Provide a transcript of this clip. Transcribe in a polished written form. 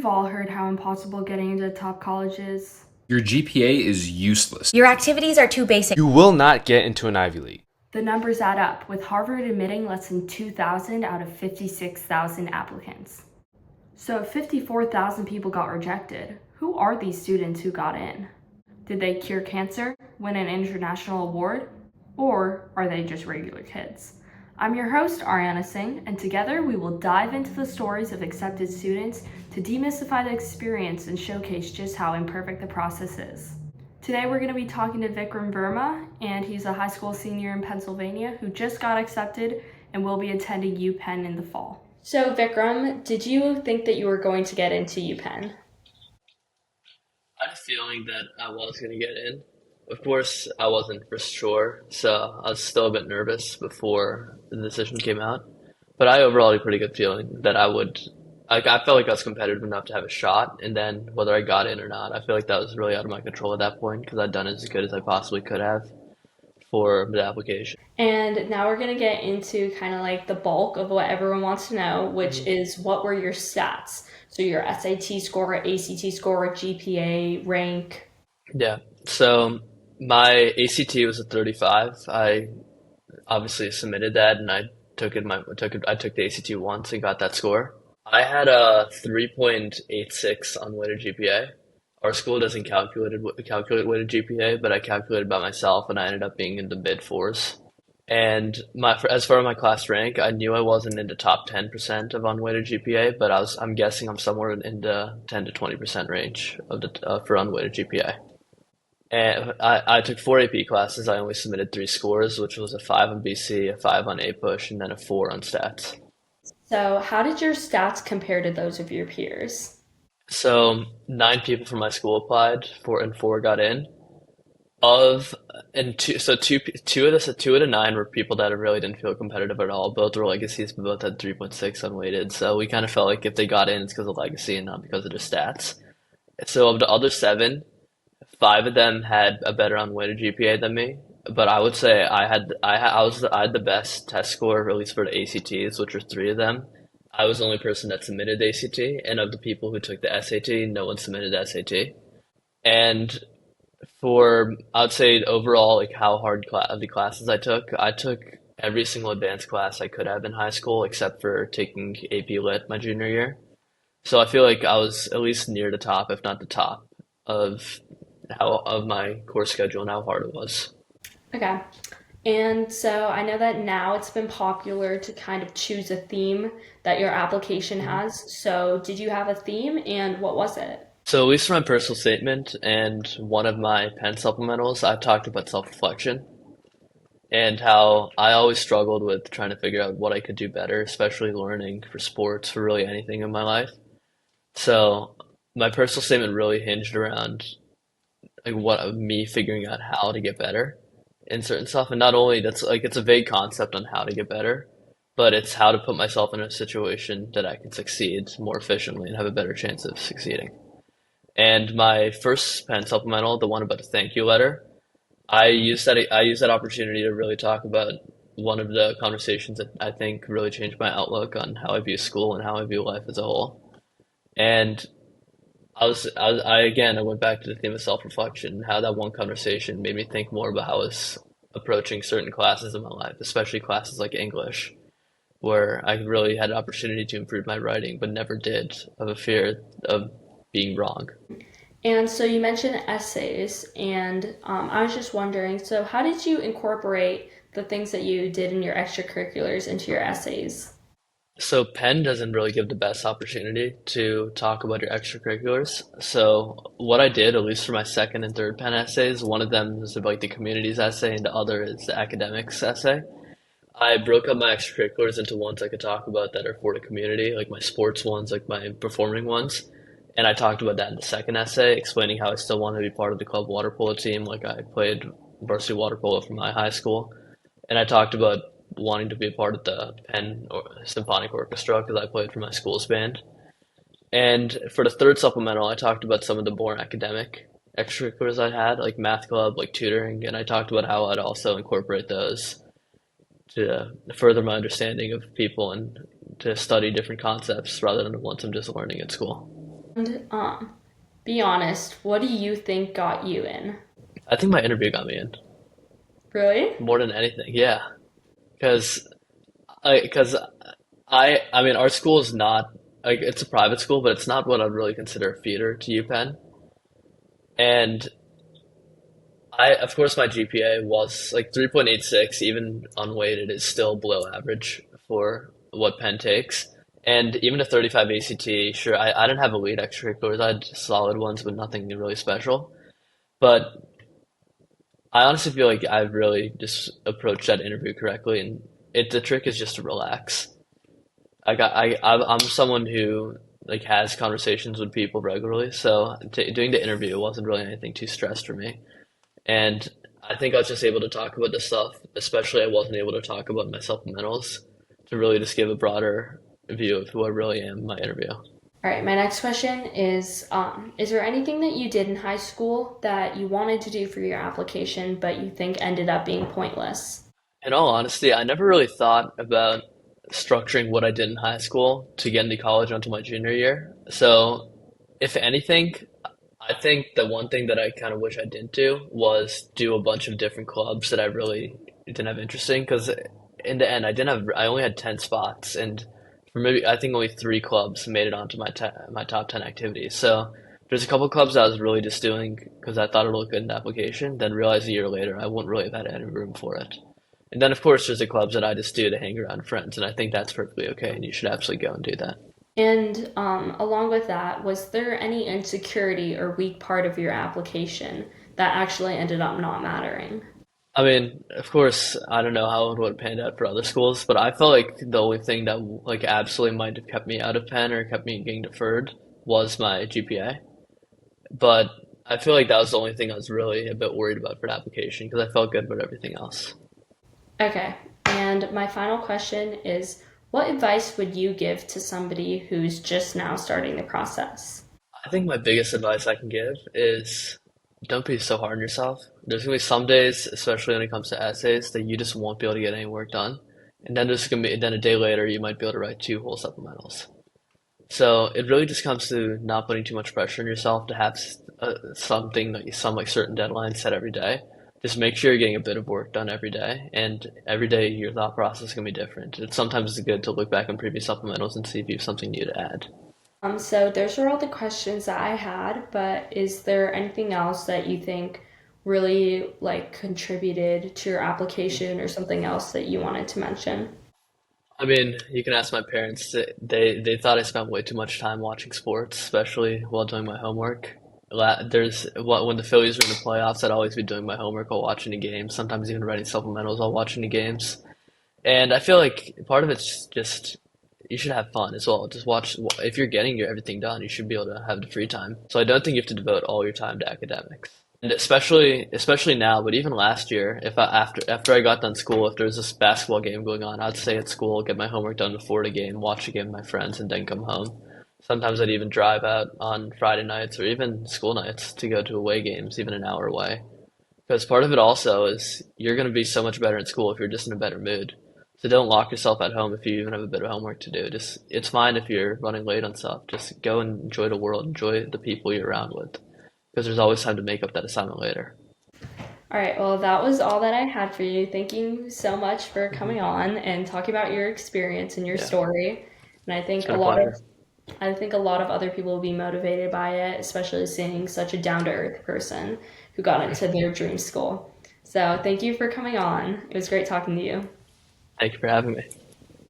We've all heard how impossible getting into top college is. Your GPA is useless. Your activities are too basic. You will not get into an Ivy League. The numbers add up, with Harvard admitting less than 2,000 out of 56,000 applicants. So if 54,000 people got rejected, who are these students who got in? Did they cure cancer, win an international award, or are they just regular kids? I'm your host, Ariana Singh, and together we will dive into the stories of accepted students to demystify the experience and showcase just how imperfect the process is. Today we're going to be talking to Vikram Verma, and he's a high school senior in Pennsylvania who just got accepted and will be attending UPenn in the fall. So Vikram, did you think that you were going to get into UPenn? I had a feeling that I was going to get in. Of course, I wasn't for sure, so I was still a bit nervous before the decision came out. But I overall had a pretty good feeling that I would. I felt like I was competitive enough to have a shot, and then whether I got in or not, I feel like that was really out of my control at that point because I'd done as good as I possibly could have for the application. And now we're going to get into kind of like the bulk of what everyone wants to know, which is what were your stats? So your SAT score, ACT score, GPA, rank. Yeah. So my ACT was a 35. I obviously submitted that, and I took the ACT once and got that score. I had a 3.86 on weighted GPA. Our school doesn't calculate weighted GPA, but I calculated by myself, and I ended up being in the mid fours. And as far as my class rank, I knew I wasn't in the top 10% of unweighted GPA, but I'm guessing I'm somewhere in the 10 to 20% range for unweighted GPA. And I took 4 AP classes. I only submitted 3 scores, which was a 5 on BC, a 5 on A-Push, and then a 4 on stats. So how did your stats compare to those of your peers? So 9 people from my school applied, 4 got in. Two of the 9 were people that really didn't feel competitive at all. Both were legacies, but both had 3.6 unweighted. So we kind of felt like if they got in, it's because of legacy and not because of their stats. So of the other 7, 5 of them had a better unweighted GPA than me. But I would say I had the best test score, at least for the ACTs, which were 3 of them. I was the only person that submitted the ACT, and of the people who took the SAT, no one submitted the SAT. And I would say overall, like how hard of the classes I took every single advanced class I could have in high school, except for taking AP Lit my junior year. So I feel like I was at least near the top, if not the top, of my course schedule and how hard it was. Okay. And so I know that now it's been popular to kind of choose a theme that your application has. So did you have a theme, and what was it? So at least for my personal statement and one of my Penn supplementals, I've talked about self-reflection and how I always struggled with trying to figure out what I could do better, especially learning for sports, for really anything in my life. So my personal statement really hinged around me figuring out how to get better in certain stuff. And not only that's it's a vague concept on how to get better, but it's how to put myself in a situation that I can succeed more efficiently and have a better chance of succeeding. And my first Penn supplemental, the one about the thank you letter, I used that opportunity to really talk about one of the conversations that I think really changed my outlook on how I view school and how I view life as a whole. And I went back to the theme of self-reflection and how that one conversation made me think more about how I was approaching certain classes in my life, especially classes like English, where I really had an opportunity to improve my writing, but never did, of a fear of being wrong. And so you mentioned essays, and I was just wondering, so how did you incorporate the things that you did in your extracurriculars into your essays? So Penn doesn't really give the best opportunity to talk about your extracurriculars. So what I did, at least for my second and third Penn essays, one of them is about the communities essay and the other is the academics essay. I broke up my extracurriculars into ones I could talk about that are for the community, like my sports ones, like my performing ones. And I talked about that in the second essay, explaining how I still want to be part of the club water polo team, like I played varsity water polo for my high school. And I talked about wanting to be a part of the Penn Symphonic Orchestra because I played for my school's band. And for the third supplemental, I talked about some of the more academic extracurriculars I had, like math club, like tutoring, and I talked about how I'd also incorporate those to further my understanding of people and to study different concepts rather than the ones I'm just learning at school. And be honest, what do you think got you in? I think my interview got me in Really? more than anything. Yeah, because I mean, our school is not like it's a private school, but it's not what I'd really consider a feeder to UPenn. And of course, my GPA was like 3.86, even unweighted, is still below average for what Penn takes. And even a 35 ACT, sure, I didn't have elite extracurriculars. I had solid ones, but nothing really special. But I honestly feel like I've really just approached that interview correctly, and the trick is just to relax. I'm someone who like has conversations with people regularly, so t doing the interview wasn't really anything too stressed for me. And I think I was just able to talk about this stuff, especially I wasn't able to talk about my supplementals to really just give a broader view of who I really am in my interview. All right, my next question is there anything that you did in high school that you wanted to do for your application, but you think ended up being pointless? In all honesty, I never really thought about structuring what I did in high school to get into college until my junior year. So, if anything, I think the one thing that I kind of wish I didn't do was do a bunch of different clubs that I really didn't have interest in. Because in the end, I only had 10 spots, and for maybe I think only three clubs made it onto my top 10 activities. So there's a couple clubs I was really just doing because I thought it looked good in the application. Then realized a year later I wouldn't really have had any room for it. And then of course there's the clubs that I just do to hang around friends, and I think that's perfectly okay, and you should absolutely go and do that. And along with that, was there any insecurity or weak part of your application that actually ended up not mattering? I mean, of course, I don't know how it would have panned out for other schools, but I felt like the only thing that like absolutely might have kept me out of Penn or kept me getting deferred was my GPA. But I feel like that was the only thing I was really a bit worried about for the application because I felt good about everything else. Okay, and my final question is what advice would you give to somebody who's just now starting the process? I think my biggest advice I can give is don't be so hard on yourself. There's gonna be some days, especially when it comes to essays, that you just won't be able to get any work done. And then a day later you might be able to write two whole supplementals. So it really just comes to not putting too much pressure on yourself to have something that some like certain deadlines set every day. Just make sure you're getting a bit of work done every day, and every day your thought process can be different. Sometimes it's good to look back on previous supplementals and see if you have something new to add. So those are all the questions that I had, but is there anything else that you think really like contributed to your application or something else that you wanted to mention? I mean, you can ask my parents. They thought I spent way too much time watching sports, especially while doing my homework. When the Phillies were in the playoffs, I'd always be doing my homework while watching the games. Sometimes even writing supplementals while watching the games. And I feel like part of it's just you should have fun as well. Just watch if you're getting your everything done, you should be able to have the free time. So I don't think you have to devote all your time to academics. And especially now, but even last year, if I after I got done school, if there was this basketball game going on, I'd stay at school, get my homework done before the game, watch the game with my friends, and then come home. Sometimes I'd even drive out on Friday nights or even school nights to go to away games, even an hour away. Because part of it also is you're going to be so much better in school if you're just in a better mood. So don't lock yourself at home if you even have a bit of homework to do. Just it's fine if you're running late on stuff. Just go and enjoy the world, enjoy the people you're around with, because there's always time to make up that assignment later. All right, well, that was all that I had for you. Thank you so much for coming on and talking about your experience and your Yeah, story. And it's been a pleasure. I think a lot of other people will be motivated by it, especially seeing such a down-to-earth person who got into their dream school. So, thank you for coming on. It was great talking to you. Thank you for having me.